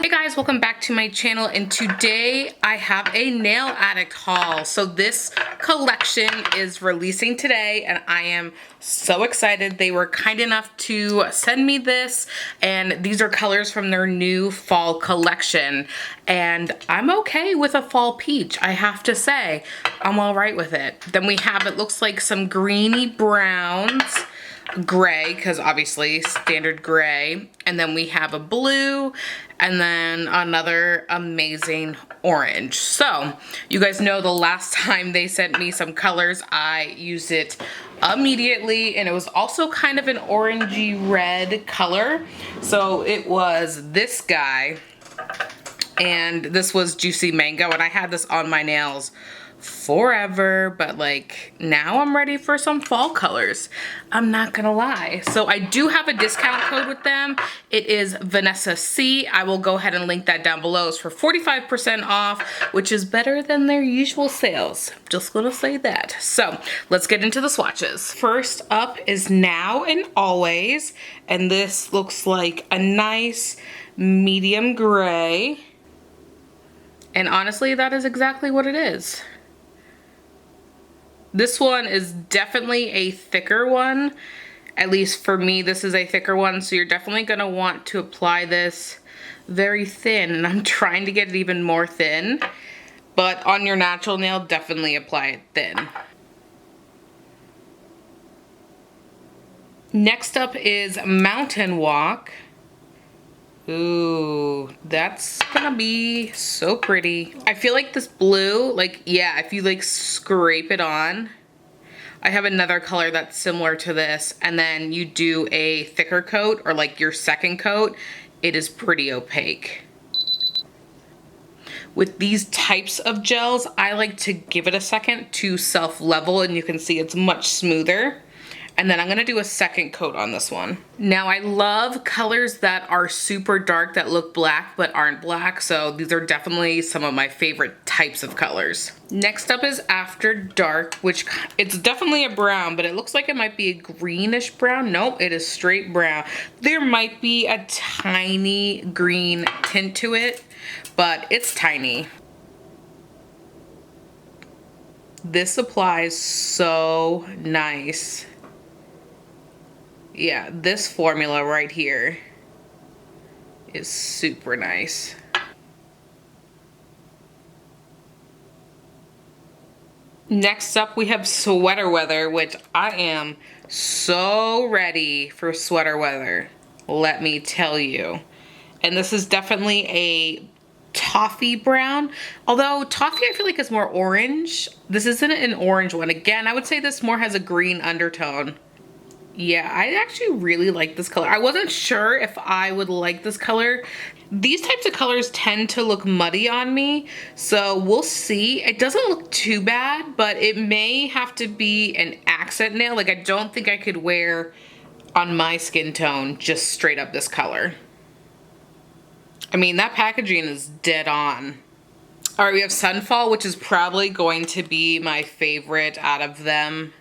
Hey guys, welcome back to my channel, and today I have a nail addict haul. So this collection is releasing today and I am so excited. They were kind enough to send me this, and these are colors from their new fall collection, and I'm okay with a fall peach. I have to say, I'm all right with it. Then we have, it looks like some greeny browns, gray, because obviously standard gray, and then we have a blue, and then another amazing orange. So you guys know the last time they sent me some colors, I used it immediately, and it was also kind of an orangey red color. So it was this guy, and this was Juicy Mango, and I had this on my nails forever, but like now I'm ready for some fall colors. I'm not gonna lie. So I do have a discount code with them. It is Vanessa C. I will go ahead and link that down below. It's for 45% off, which is better than their usual sales. Just gonna say that. So let's get into the swatches. First up is Now and Always, and this looks like a nice medium gray. And honestly, that is exactly what it is. This one is definitely a thicker one. At least for me, this is a thicker one. So you're definitely gonna want to apply this very thin. And I'm trying to get it even more thin. But on your natural nail, definitely apply it thin. Next up is Mountain Walk. Ooh, that's gonna be so pretty. I feel like this blue, like, yeah, if you like scrape it on, I have another color that's similar to this, and then you do a thicker coat or like your second coat, it is pretty opaque. With these types of gels, I like to give it a second to self-level, and you can see it's much smoother. And then I'm gonna do a second coat on this one. Now I love colors that are super dark that look black but aren't black, so these are definitely some of my favorite types of colors. Next up is After Dark, which it's definitely a brown, but it looks like it might be a greenish brown. Nope, it is straight brown. There might be a tiny green tint to it, but it's tiny. This applies so nice. Yeah, this formula right here is super nice. Next up, we have Sweater Weather, which I am so ready for sweater weather, let me tell you. And this is definitely a toffee brown, although toffee I feel like is more orange. This isn't an orange one. Again, I would say this more has a green undertone. Yeah, I actually really like this color. I wasn't sure if I would like this color. These types of colors tend to look muddy on me, so we'll see. It doesn't look too bad, but it may have to be an accent nail. Like, I don't think I could wear on my skin tone just straight up this color. I mean, that packaging is dead on. All right, we have Sunfall, which is probably going to be my favorite out of them.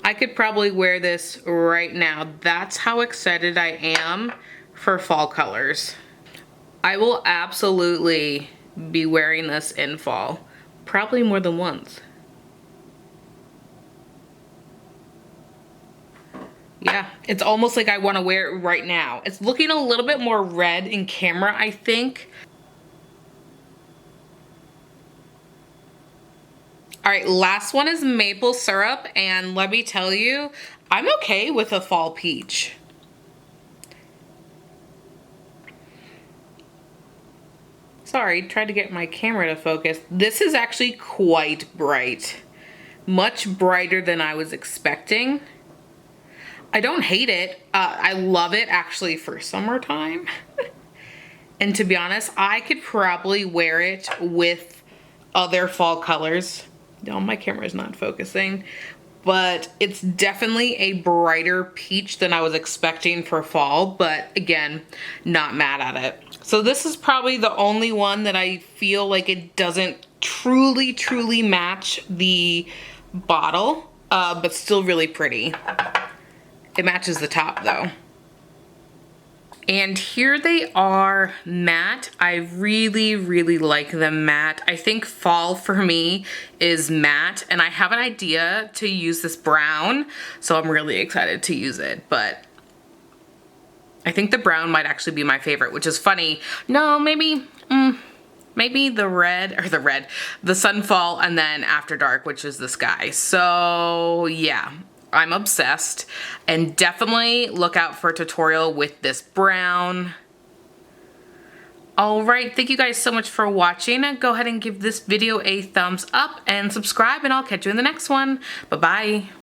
I could probably wear this right now. That's how excited I am for fall colors. I will absolutely be wearing this in fall, probably more than once. Yeah, it's almost like I want to wear it right now. It's looking a little bit more red in camera, I think. All right, last one is Maple Syrup, and let me tell you, I'm okay with a fall peach. Sorry, tried to get my camera to focus. This is actually quite bright. Much brighter than I was expecting. I don't hate it. I love it actually for summertime. And to be honest, I could probably wear it with other fall colors. No, my camera's not focusing, but it's definitely a brighter peach than I was expecting for fall, but again, not mad at it. So this is probably the only one that I feel like it doesn't truly match the bottle, but still really pretty. It matches the top though. And here they are matte. I really, really like them matte. I think fall for me is matte, and I have an idea to use this brown, so I'm really excited to use it, but I think the brown might actually be my favorite, which is funny. No, maybe the red, the Sunfall, and then After Dark, which is the sky. So yeah, I'm obsessed, and definitely look out for a tutorial with this brown. All right, thank you guys so much for watching. Go ahead and give this video a thumbs up and subscribe, and I'll catch you in the next one. Bye-bye.